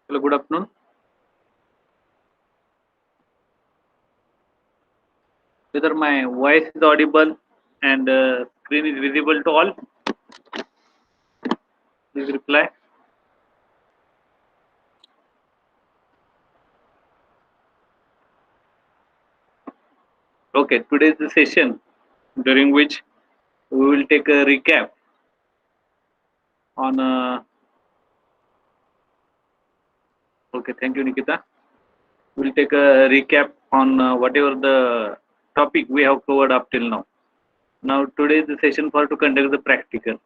Hello, good afternoon. Whether my voice is audible and screen is visible to all, please reply. Okay, today's the session during which we will take a recap on. Okay, thank you, Nikita. We'll take a recap on whatever the topic we have covered up till now. Now, today is the session for to conduct the practical,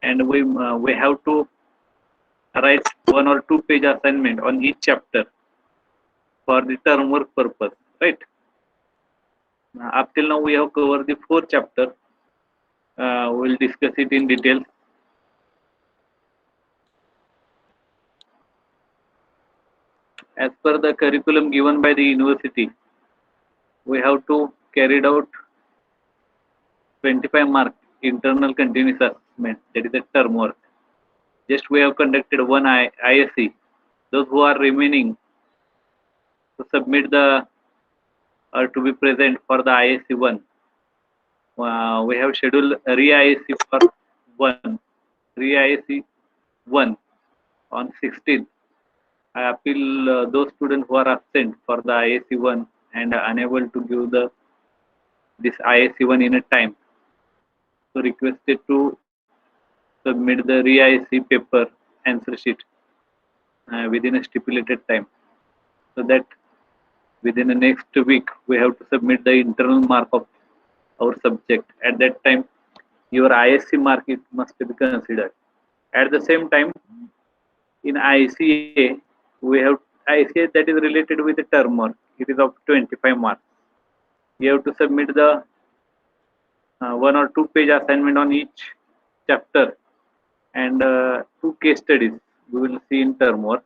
and we have to write 1 or 2 page assignment on each chapter for the term work purpose, right? Up till now, we have covered the 4 chapter. We'll discuss it in detail. As per the curriculum given by the university, we have to carry out 25 mark internal continuous assessment, that is a term work. Just we have conducted one ISE. Those who are remaining to submit the or to be present for the ISE 1, we have scheduled re-ISE for 1, re-ISE 1 on 16th. I appeal those students who are absent for the ISE 1 and unable to give the this ISE 1 in a time. So requested to submit the re-ISE paper answer sheet within a stipulated time. So that within the next week we have to submit the internal mark of our subject. At that time, your ISC mark it must be considered. At the same time, in ICA, we have ICA that is related with the term mark. It is of 25 marks. You have to submit the 1 or 2 page assignment on each chapter and 2 case studies we will see in term work.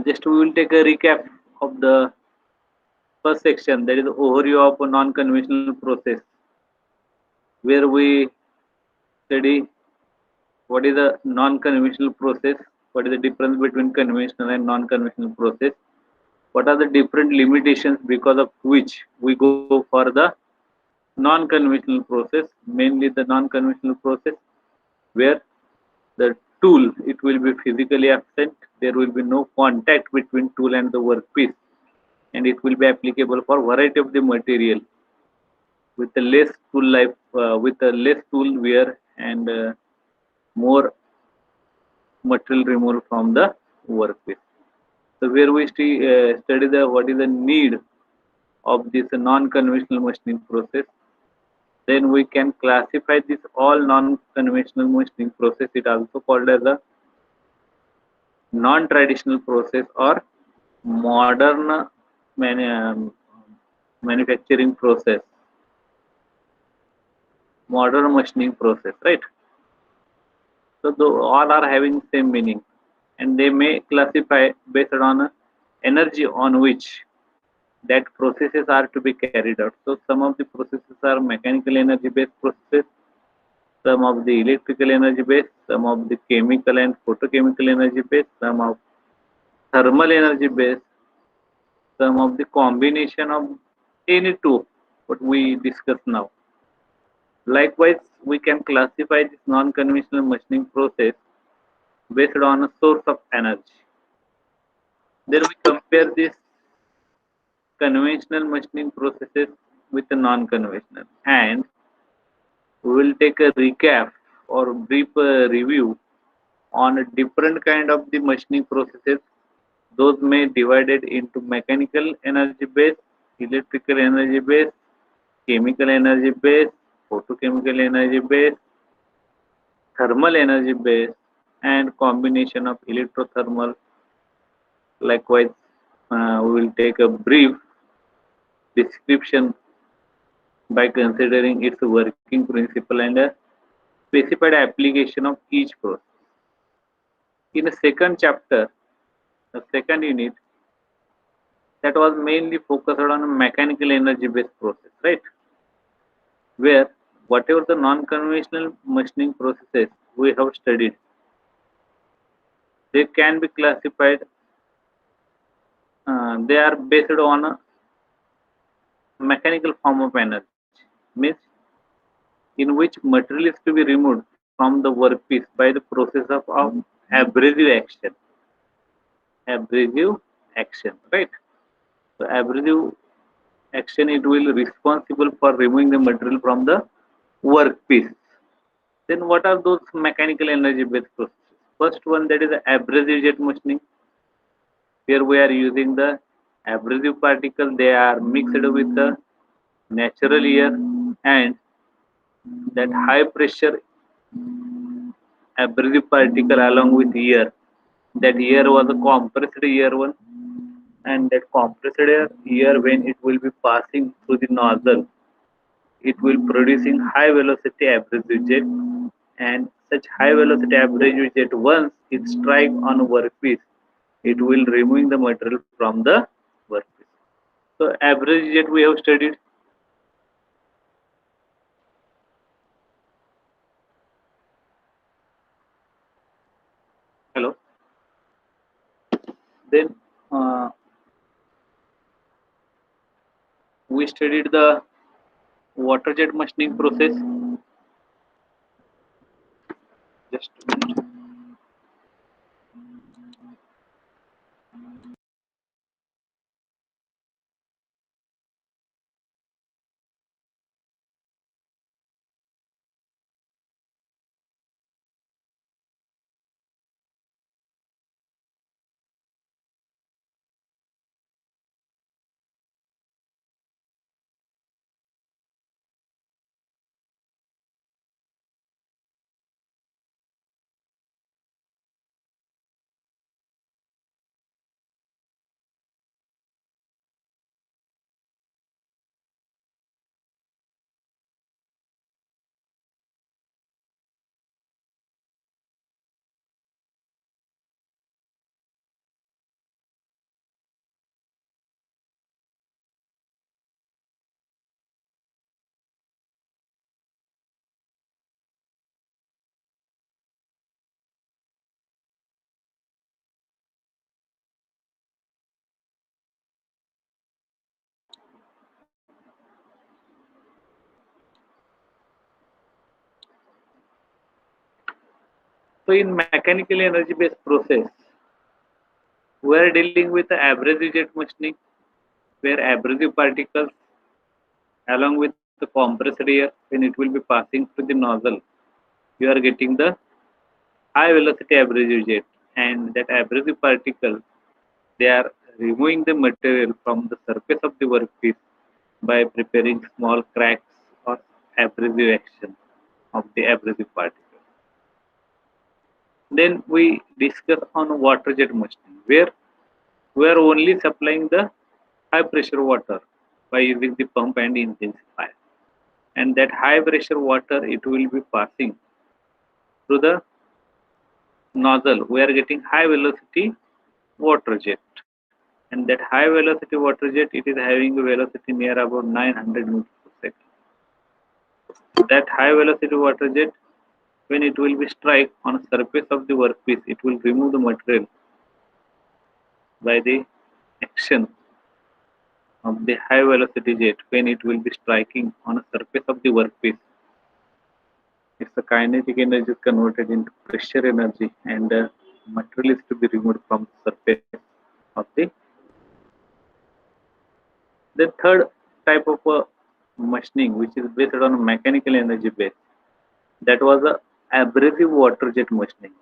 Just we will take a recap of the first section, that is overview of a non-conventional process, where we study what is a non-conventional process, what is the difference between conventional and non-conventional process, what are the different limitations because of which we go for the non-conventional process, mainly the non-conventional process where the tool it will be physically absent, there will be no contact between tool and the workpiece, and it will be applicable for variety of the material with a less tool life, with a less tool wear and more material removed from the workpiece. So where we study the what is the need of this non-conventional machining process, then we can classify this all non-conventional machining process. It also called as a non-traditional process or modern manufacturing process, modern machining process, right? So all are having same meaning, and they may classify based on energy on which that processes are to be carried out. So some of the processes are mechanical energy based processes, some of the electrical energy based, some of the chemical and photochemical energy based, some of thermal energy based, some of the combination of any two what we discuss now. Likewise, we can classify this non-conventional machining process based on a source of energy. Then we compare this conventional machining processes with the non-conventional, and we will take a recap or brief review on a different kind of the machining processes. Those may divided into mechanical energy based, electrical energy based, chemical energy based, photochemical energy based, thermal energy based, and combination of electrothermal. Likewise, we will take a brief description by considering its working principle and a specified application of each process. In the second chapter, the second unit, that was mainly focused on a mechanical energy based process, right? Where whatever the non-conventional machining processes we have studied, they can be classified, they are based on a mechanical form of energy, means in which material is to be removed from the workpiece by the process of abrasive action. Abrasive action, right? So abrasive action, it will responsible for removing the material from the workpiece. Then what are those mechanical energy based processes? First one, that is abrasive jet machining. Here we are using the abrasive particle. They are mixed with the natural air, and that high pressure abrasive particle along with air. That air was a compressed air one, and that compressed air, when it will be passing through the nozzle, it will producing high velocity abrasive jet, and such high velocity abrasive jet, once it strike on a workpiece, it will removing the material from the workpiece. So abrasive jet we have studied. Hello. Then we studied the water jet machining process. Just a minute. So in mechanical energy based process, we are dealing with the abrasive jet machining, where abrasive particles along with the compressed air, when it will be passing through the nozzle, you are getting the high velocity abrasive jet, and that abrasive particle, they are removing the material from the surface of the workpiece by preparing small cracks or abrasive action of the abrasive particle. Then we discuss on water jet machining, where we are only supplying the high pressure water by using the pump and intensifier, and that high pressure water, it will be passing through the nozzle. We are getting high velocity water jet, and that high velocity water jet, it is having a velocity near about 900 meters per second. That high velocity water jet, when it will be strike on the surface of the workpiece, it will remove the material by the action of the high velocity jet. When it will be striking on the surface of the workpiece, its the kinetic energy is converted into pressure energy, and material is to be removed from the surface of the. The third type of machining, which is based on mechanical energy base, that was a abrasive water jet machining.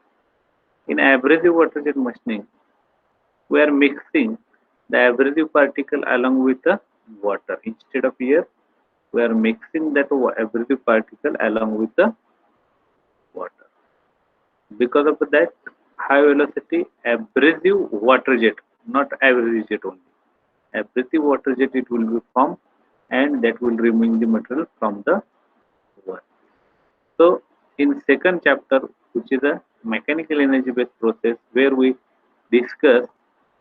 In abrasive water jet machining, we are mixing the abrasive particle along with the water. Instead of air, we are mixing that abrasive particle along with the water. Because of that, high velocity abrasive water jet, not abrasive jet only. Abrasive water jet, it will be formed, and that will remove the material from the water. So in second chapter, which is a mechanical energy based process, where we discuss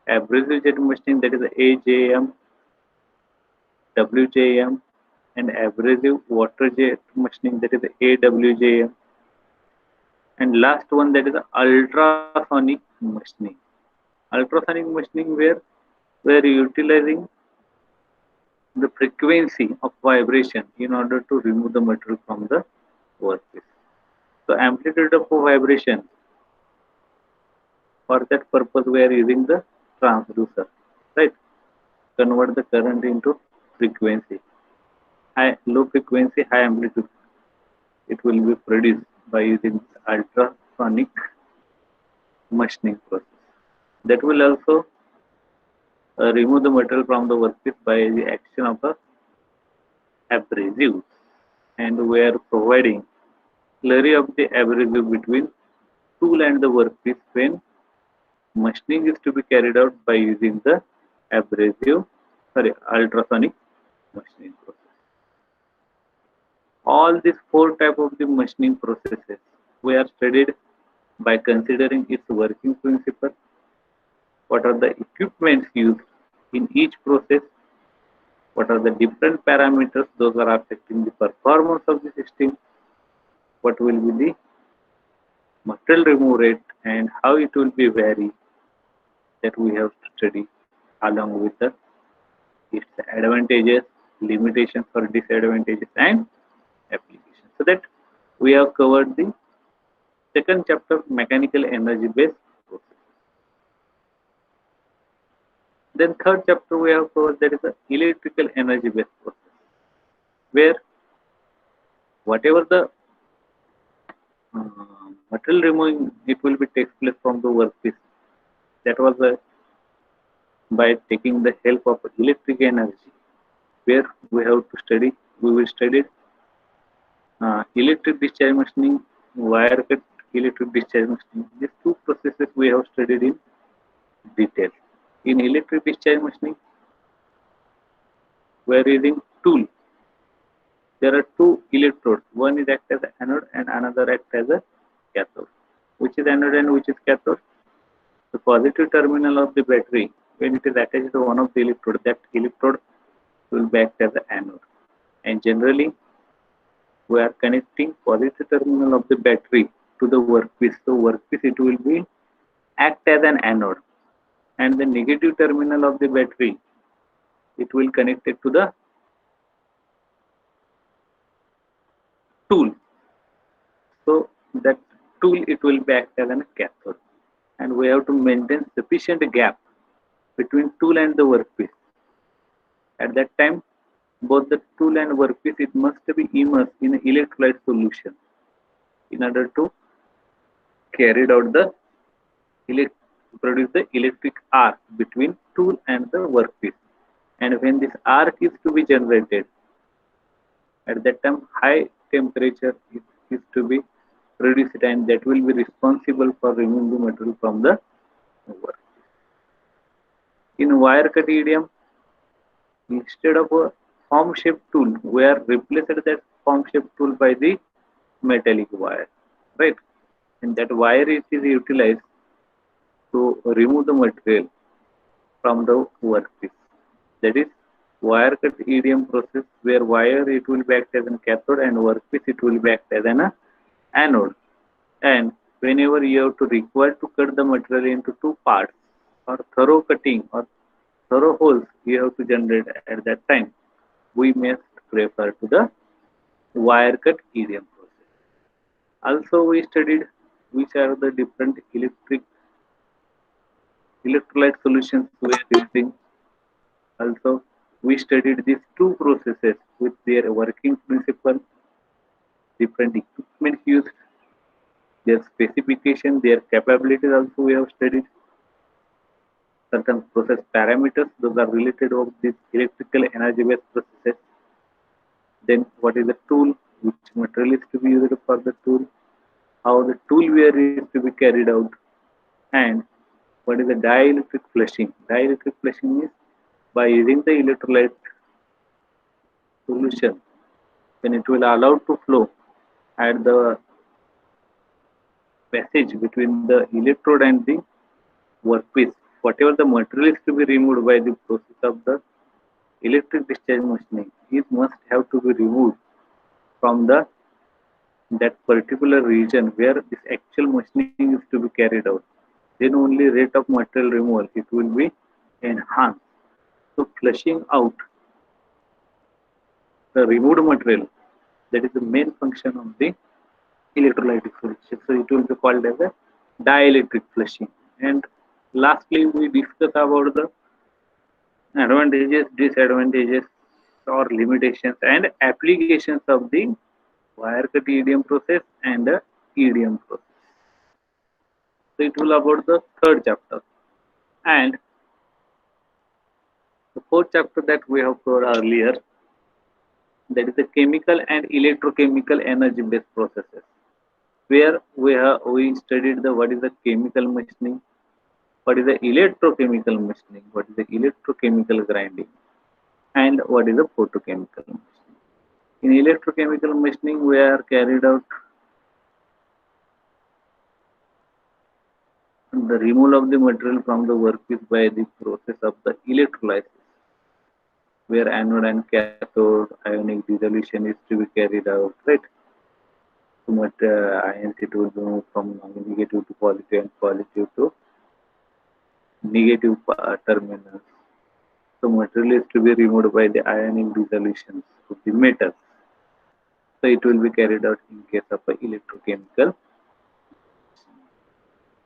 abrasive jet machining, that is AJM, WJM, and abrasive water jet machining, that is AWJM, And last one, that is ultrasonic machining. Ultrasonic machining, where we are utilizing the frequency of vibration in order to remove the material from the workpiece. So amplitude of vibration, for that purpose we are using the transducer, right? Convert the current into frequency. High, low frequency, high amplitude. It will be produced by using ultrasonic machining process. That will also remove the material from the workpiece by the action of a abrasive, and we are providing slurry of the abrasive between tool and the workpiece when machining is to be carried out by using the ultrasonic machining process. All these four type of the machining processes we are studied by considering its working principle, what are the equipments used in each process, what are the different parameters those are affecting the performance of the system, what will be the material remove rate and how it will be vary, that we have to study along with the its advantages, limitations or disadvantages and applications. So that we have covered the second chapter, mechanical energy based process. Then third chapter we have covered, that is the electrical energy based process, where whatever the material removing, it will be takes place from the workpiece. That was by taking the help of electric energy, where we have to study, we will study electric discharge machining, wire cut electric discharge machining. These two processes we have studied in detail. In electric discharge machining, we are using tool. There are two electrodes. One is act as an anode and another act as a cathode. Which is anode and which is cathode? The positive terminal of the battery, when it is attached to one of the electrode, that electrode will be act as an anode. And generally, we are connecting positive terminal of the battery to the workpiece. So workpiece, it will be act as an anode, and the negative terminal of the battery, it will connect it to the tool. So that tool, it will be act as a cathode, and we have to maintain sufficient gap between tool and the workpiece. At that time, both the tool and workpiece, it must be immersed in an electrolyte solution in order to carry out the produce the electric arc between tool and the workpiece. And when this arc is to be generated, at that time high temperature is to be produced, and that will be responsible for removing the material from the workpiece. In wire cut idiom, instead of a form shaped tool, we are replaced that form shaped tool by the metallic wire, right? And that wire is utilized to remove the material from the workpiece. That is wire cut idiom process, where wire, it will be act as a cathode and workpiece, it will be act as an anode. And whenever you have to require to cut the material into two parts, or thorough cutting or thorough holes you have to generate at that time, we must prefer to the wire cut idiom process. Also, we studied which are the different electrolyte solutions we are using. Also, we studied these two processes with their working principle, different equipment used, their specification, their capabilities. Also, we have studied certain process parameters, those are related of these electrical energy based processes. Then what is the tool, which material is to be used for the tool, how the tool wear is to be carried out, and what is the dielectric flushing. Dielectric flushing is by using the electrolyte solution, when it will allow to flow at the passage between the electrode and the workpiece, whatever the material is to be removed by the process of the electric discharge machining, it must have to be removed from the that particular region where this actual machining is to be carried out, then only rate of material removal it will be enhanced. So flushing out the removed material, that is the main function of the electrolytic solution. So it will be called as a dielectric flushing. And lastly, we discuss about the advantages, disadvantages, or limitations and applications of the wire cut EDM process and the EDM process. So it will about the third chapter. And the fourth chapter that we have covered earlier, that is the chemical and electrochemical energy based processes, where we studied the what is the chemical machining, what is the electrochemical machining, what is the electrochemical grinding, and what is the photochemical machining. In electrochemical machining, we are carried out the removal of the material from the workpiece by the process of the electrolysis, where anode and cathode ionic dissolution is to be carried out, right? So much ions it will be moved from negative to positive and positive to negative terminals. So material is to be removed by the ionic dissolutions of the metals. So it will be carried out in case of a electrochemical.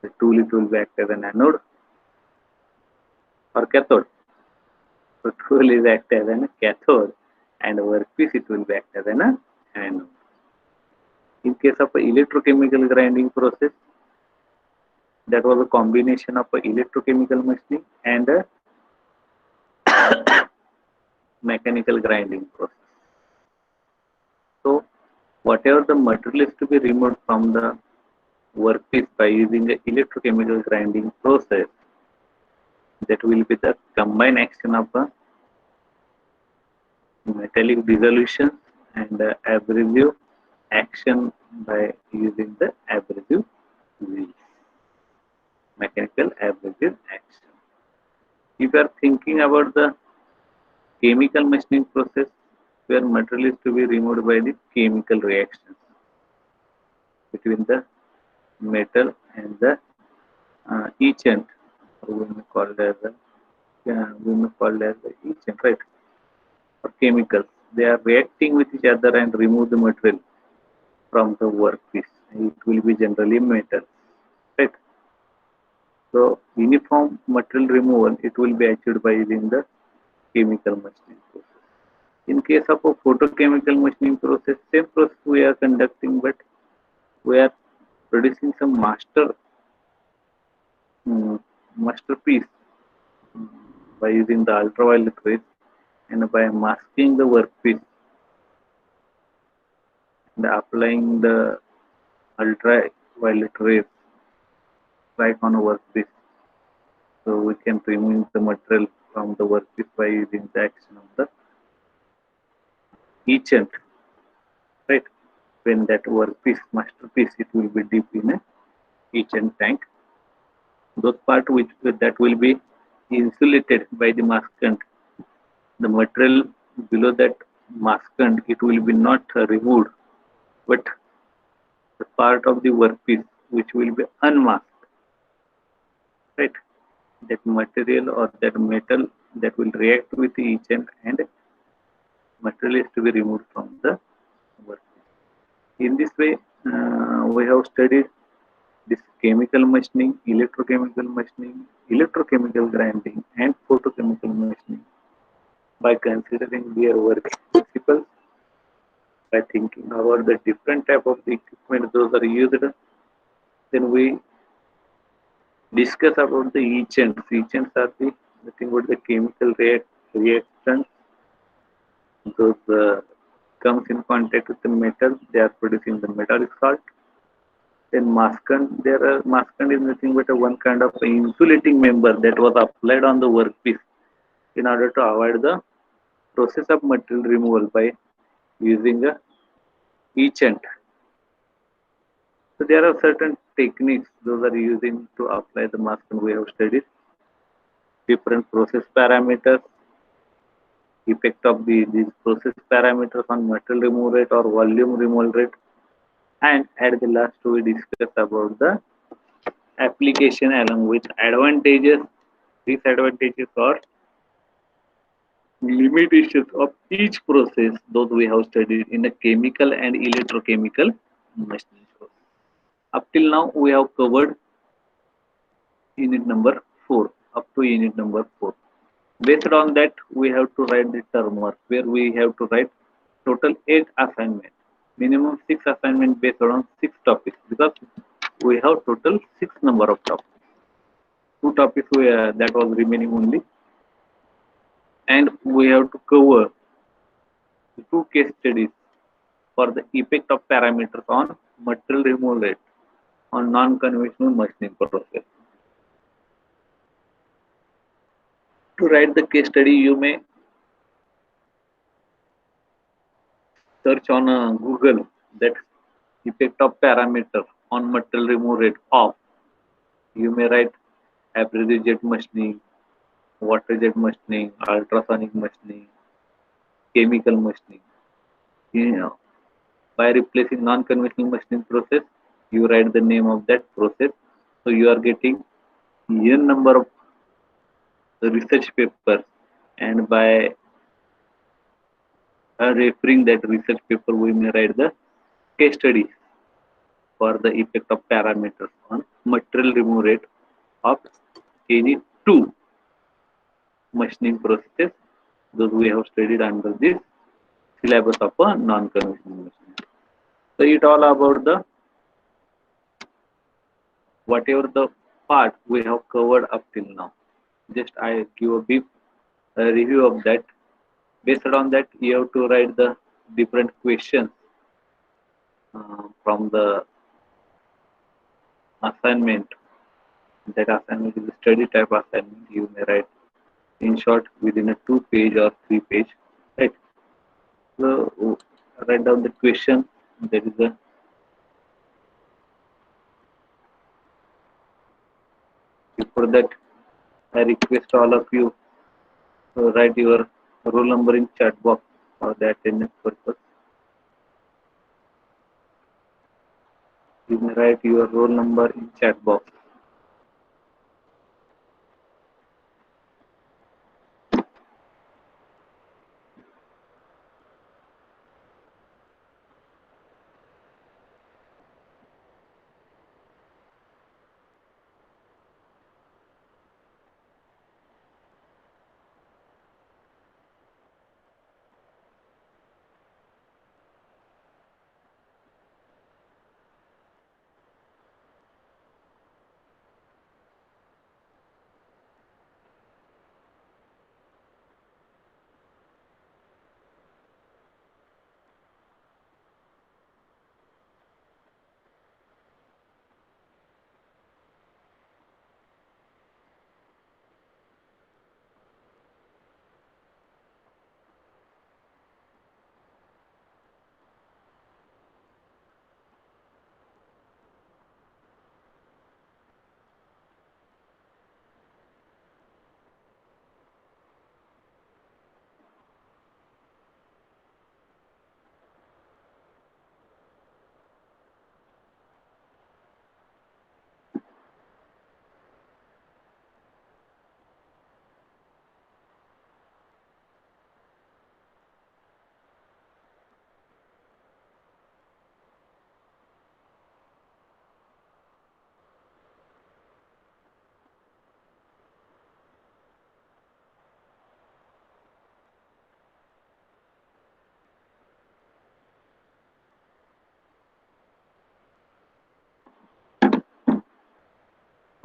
The tool it will be act as an anode or cathode. So tool is act as a cathode and workpiece it will be act as an anode. In case of a electrochemical grinding process, that was a combination of a electrochemical machining and a mechanical grinding process. So whatever the material is to be removed from the workpiece by using the electrochemical grinding process, that will be the combined action of the metallic dissolution and the abrasive action by using the abrasive wheels, mechanical abrasive action. If you are thinking about the chemical machining process, where material is to be removed by the chemical reactions between the metal and the etchant, we may call it as the etchant, right? Or chemicals. They are reacting with each other and remove the material from the workpiece. It will be generally metal, right? So uniform material removal it will be achieved by using the chemical machining process. In case of a photochemical machining process, same process we are conducting, but we are producing some masterpiece by using the ultraviolet rays and by masking the workpiece and applying the ultraviolet rays right on a workpiece. So we can remove the material from the workpiece by using the action of the etchant, right? When that workpiece, masterpiece, it will be deep in a etchant tank. Those part which that will be insulated by the maskant, the material below that maskant, it will be not removed, but the part of the workpiece which will be unmasked, right? That material or that metal that will react with the etchant and material is to be removed from the workpiece. In this way, we have studied this chemical machining, electrochemical machining, electrochemical grinding, and photochemical machining by considering their work principles, by thinking about the different type of the equipment those are used. Then we discuss about the etchants. Etchants are the nothing but the chemical reactions. Those comes in contact with the metal, they are producing the metallic salt. Then maskant is nothing but a one kind of insulating member that was applied on the workpiece in order to avoid the process of material removal by using a etchant. So there are certain techniques those are using to apply the maskant. We have studied different process parameters, effect of these process parameters on material removal rate or volume removal rate, And at the last, we discuss about the application along with advantages, disadvantages, or limitations of each process. Those we have studied in a chemical and electrochemical machining process. Up till now, we have covered unit number 4 up to unit number 4. Based on that, we have to write the term work where we have to write total 8 assignments, minimum 6 assignments based on 6 topics because we have total 6 number of topics. 2 topics that was remaining only, and we have to cover 2 case studies for the effect of parameters on material removal rate on non-conventional machining process. To write the case study, you may search on Google that effect of parameter on material removal rate of. You may write abrasive jet machining, water jet machining, ultrasonic machining, chemical machining. You know, by replacing non-conventional machining process, you write the name of that process. So you are getting n number of research papers, and by referring that research paper, we may write the case study for the effect of parameters on material removal rate of any 2 machining processes. Those we have studied under this syllabus of a non-conventional machining. So it all about the whatever the part we have covered up till now. Just I give a brief review of that. Based on that, you have to write the different questions from the assignment. That assignment is a study type assignment. You may write in short within a 2-page or 3-page. Right. So write down the question. That is the before that, I request all of you to write your roll number in chat box for the attendance purpose. You may write your roll number in chat box.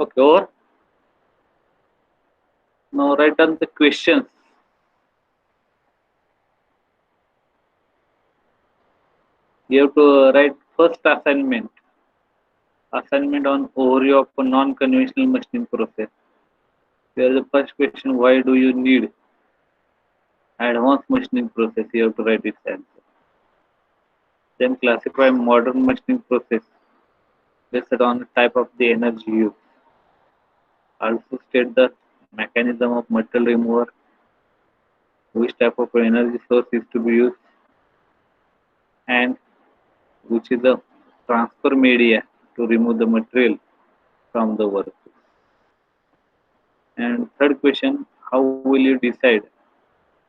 Okay, over. Now write down the questions. You have to write first assignment. Assignment on overview of a non-conventional machining process. Here the first question: why do you need advanced machining process? You have to write its answer. Then classify modern machining process based on the type of the energy used. Also state the mechanism of material removal, which type of energy source is to be used, and which is the transfer media to remove the material from the work. And third question, how will you decide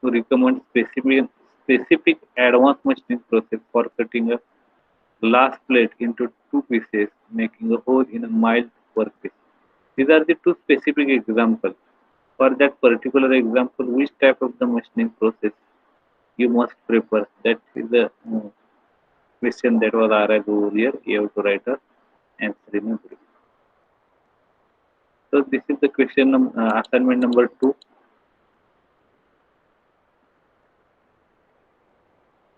to recommend specific advanced machining process for cutting a glass plate into two pieces, making a hole in a mild workpiece? These are the two specific examples. For that particular example, which type of the machining process you must prefer? That is the question that was asked earlier. You have to write a answer in a brief. So this is the question assignment number 2.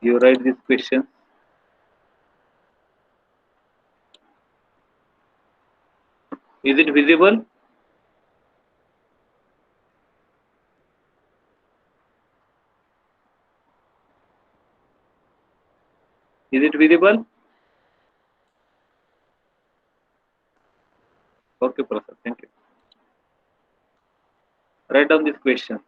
You write this question. Is it visible? Is it visible? Okay, Prasad. Thank you. Write down this question.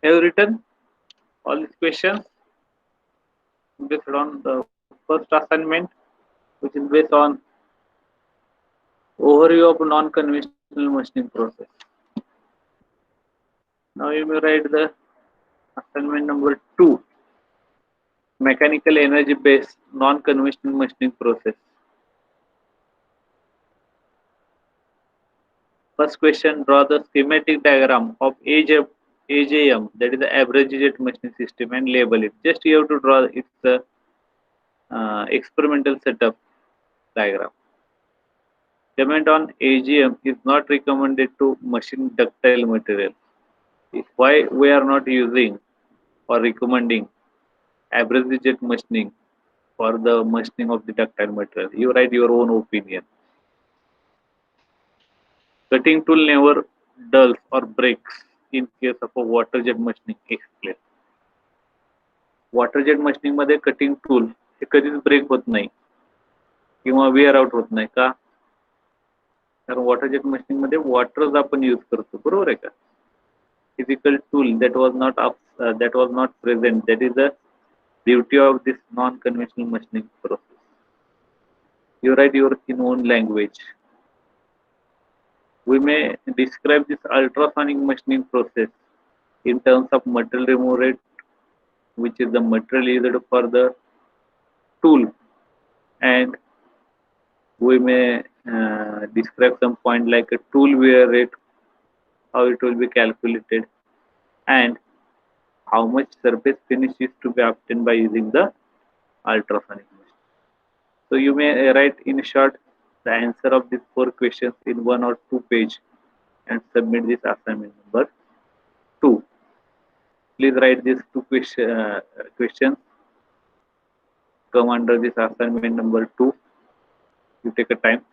Have you written all these questions based on the first assignment, which is based on overview of non-conventional machining process. Now you may write the assignment number 2, mechanical energy based non-conventional machining process. First question, draw the schematic diagram of AJM, that is the average jet machining system, and label it. Just you have to draw it's the experimental setup diagram. Comment on AGM is not recommended to machine ductile material. Why we are not using or recommending average jet machining for the machining of the ductile material? You write your own opinion. Cutting tool never dulls or breaks in case of a water jet machining. Explain. Water jet machining मध्ये cutting tool हे कधीच break होत नाही किंवा wear out होत नाही का? कारण water jet machining मध्ये वॉटरच आपण यूज करतो, बरोबर आहे का? Physical tool that was not present. That is the beauty of this non-conventional machining process. You write your in own language. We may describe this ultrasonic machining process in terms of material remove rate, which is the material used for the tool, and we may describe some point like a tool wear rate, how it will be calculated, and how much surface finish is to be obtained by using the ultrasonic machine. So you may write in short the answer of these 4 questions in 1 or 2 page and submit this assignment number 2. Please write these 2 questions come under this assignment number 2. You take a time.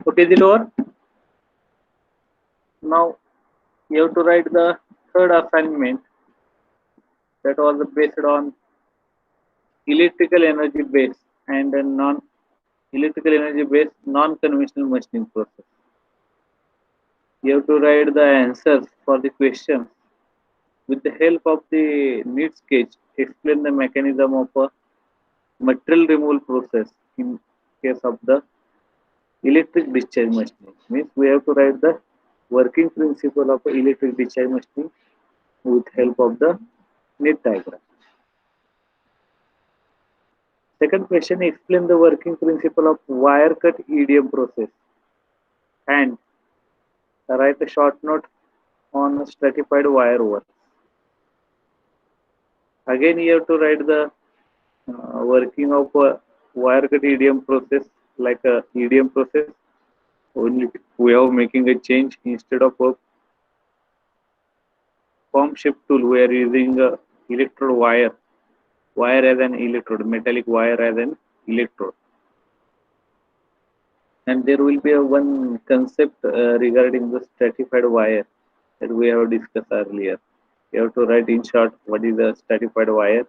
Okay, is it over? Now you have to write the third assignment that was based on electrical energy based and a non electrical energy based non-conventional machining process. You have to write the answers for the questions with the help of the need sketch. Explain the mechanism of a material removal process in case of the electric discharge machining. Means we have to write the working principle of electric discharge machining with help of the need diagram. Second question, explain the working principle of wire cut EDM process and write a short note on stratified wire work. Again, you have to write the working of wire cut EDM process like a EDM process. Only we are making a change instead of a form shift tool. We are using a electrode wire as an electrode, metallic wire as an electrode. And there will be a one concept regarding the stratified wire that we have discussed earlier. You have to write in short what is the stratified wire,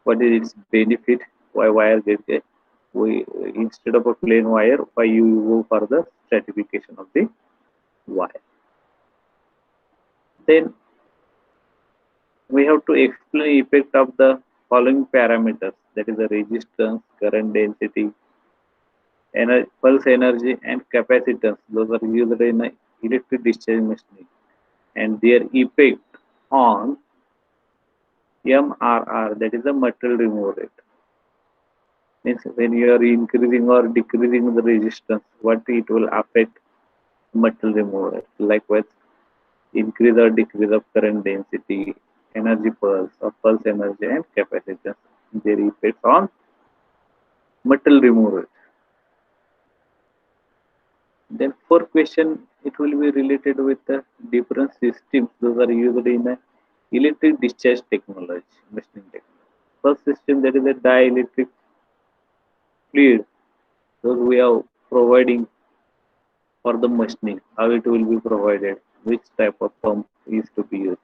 what is its benefit, why wire get we instead of a plain wire, why you go for the stratification of the wire. Then we have to explain effect of the following parameters, that is the resistance, current density, pulse energy and capacitance. Those are used in electric discharge machining and their effect on MRR, that is the material removal rate. Means when you are increasing or decreasing the resistance, what it will affect material removal rate. Likewise, increase or decrease of current density, energy pulse or pulse energy and capacitance, their effect on material removal rate. Then fourth question, it will be related with the different systems. Those are used in a electric discharge technology, machining technology. First system, that is a dielectric fluid. Those we are providing for the machining. How it will be provided? Which type of pump is to be used?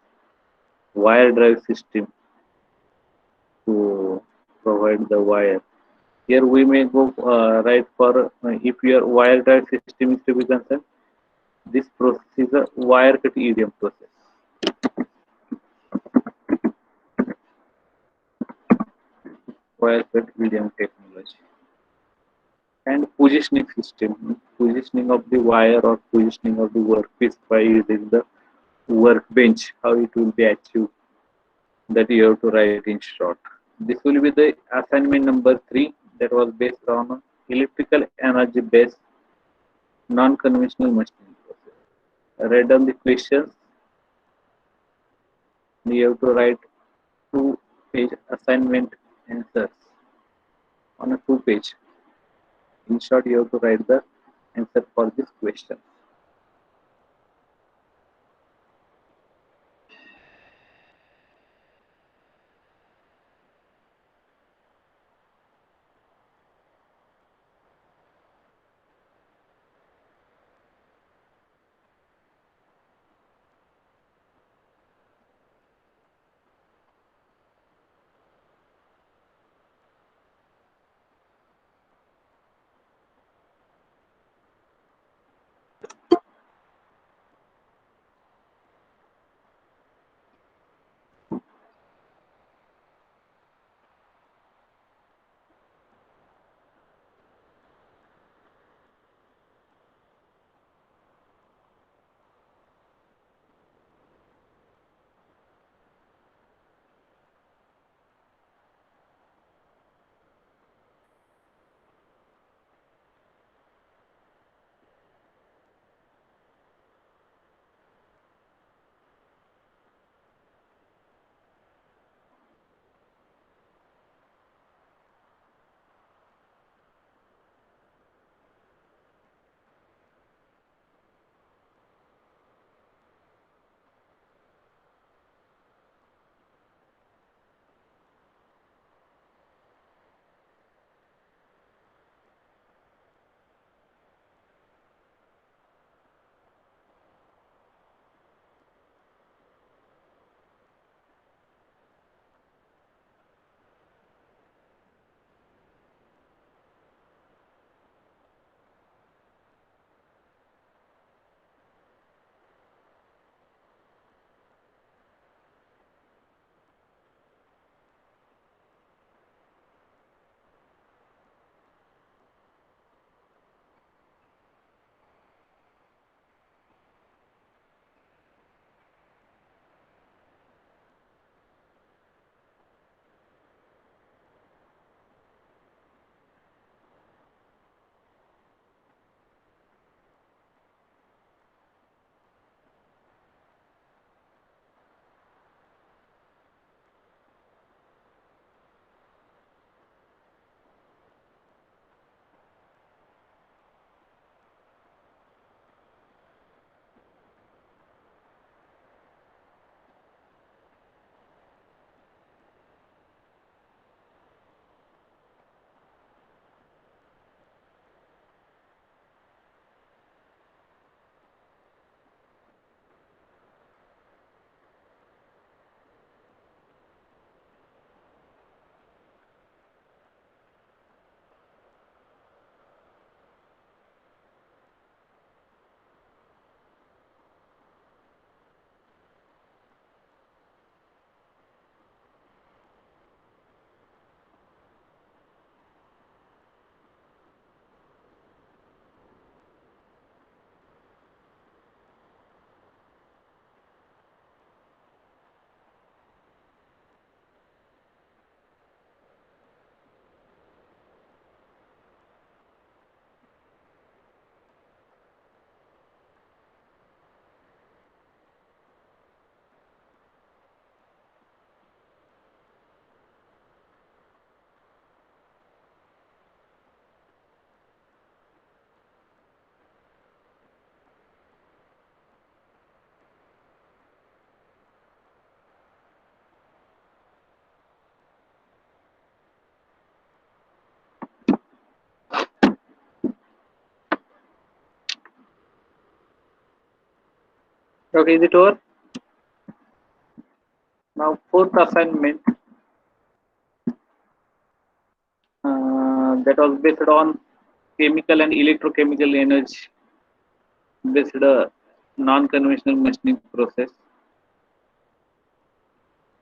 Wire drive system to provide the wire. Here we may go right for if your wire drive system is to be concerned. This process is a wire cut EDM process. Wire cut EDM technology. And positioning system, positioning of the wire or positioning of the workpiece by using the workbench, how it will be achieved, that you have to write in short. This will be the assignment number 3 that was based on electrical energy based non-conventional machining process. Write down the questions. You have to write 2-page assignment answers on a 2-page. In short, you have to write the answer for this question. Okay, is it over? Now, fourth assignment that was based on chemical and electrochemical energy based non-conventional machining process.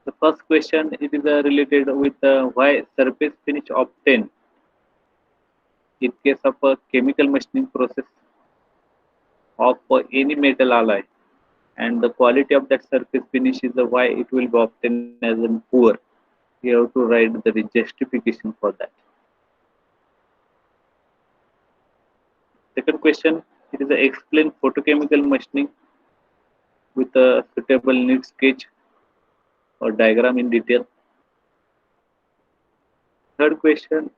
The first question it is related with why surface finish obtained in case of a chemical machining process of any metal alloy, and the quality of that surface finish is why it will be obtained as a poor. You have to write the justification for that. Second question, it is explain photochemical machining with a suitable neat sketch or diagram in detail. Third question,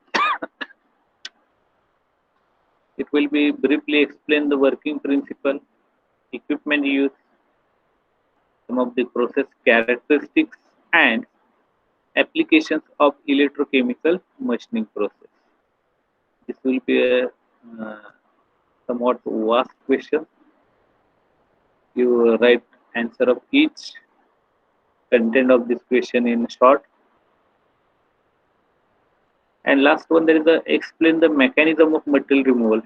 it will be briefly explain the working principle, equipment use, some of the process characteristics, and applications of electrochemical machining process. This will be a somewhat vast question. You write answer of each content of this question in short. And last one, there is a explain the mechanism of material removal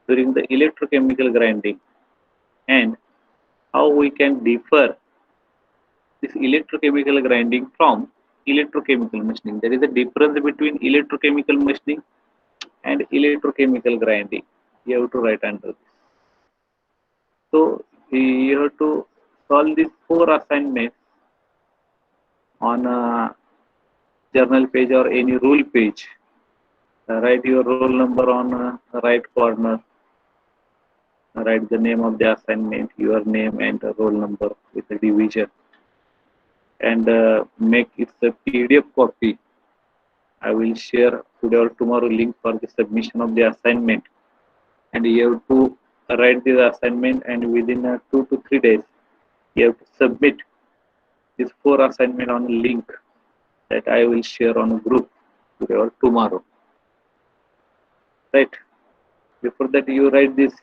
during the electrochemical grinding and how we can differ this electrochemical grinding from electrochemical machining. There is a difference between electrochemical machining and electrochemical grinding. You have to write under this. So you have to solve these four assignments on a journal page or any rule page. Write your roll number on right corner. Write the name of the assignment, your name and roll number with a division, and make it a PDF copy. I will share today or tomorrow link for the submission of the assignment, and you have to write this assignment, and within 2 to 3 days you have to submit this four assignment on a link that I will share on a group today or tomorrow. Right. Before that, you write these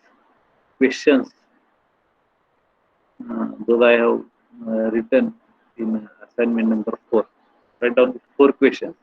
questions. Those I have written in assignment number 4. Write down these 4 questions.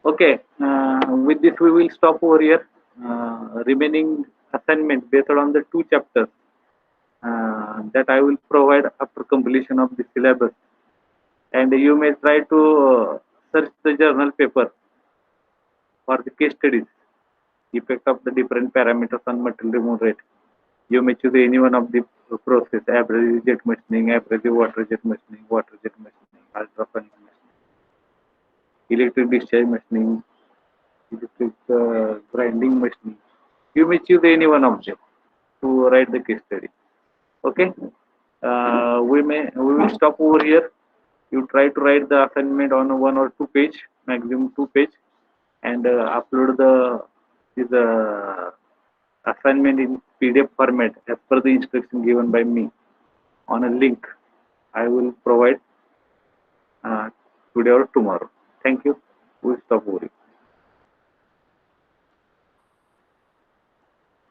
Okay, with this we will stop over here. Remaining assignment based on the two chapters that I will provide after completion of the syllabus, and you may try to search the journal paper for the case studies, effect of the different parameters on material removal rate. You may choose any one of the process: abrasive jet machining, abrasive water jet machining, ultrasonic machining, electric discharge machining, electric grinding machining. You may choose any one of them to write the case study. Okay, we will stop over here. You try to write the assignment on one or two page, maximum 2 page, and upload the assignment in PDF format as per the instruction given by me on a link I will provide today or tomorrow. Thank you. We'll stop over here.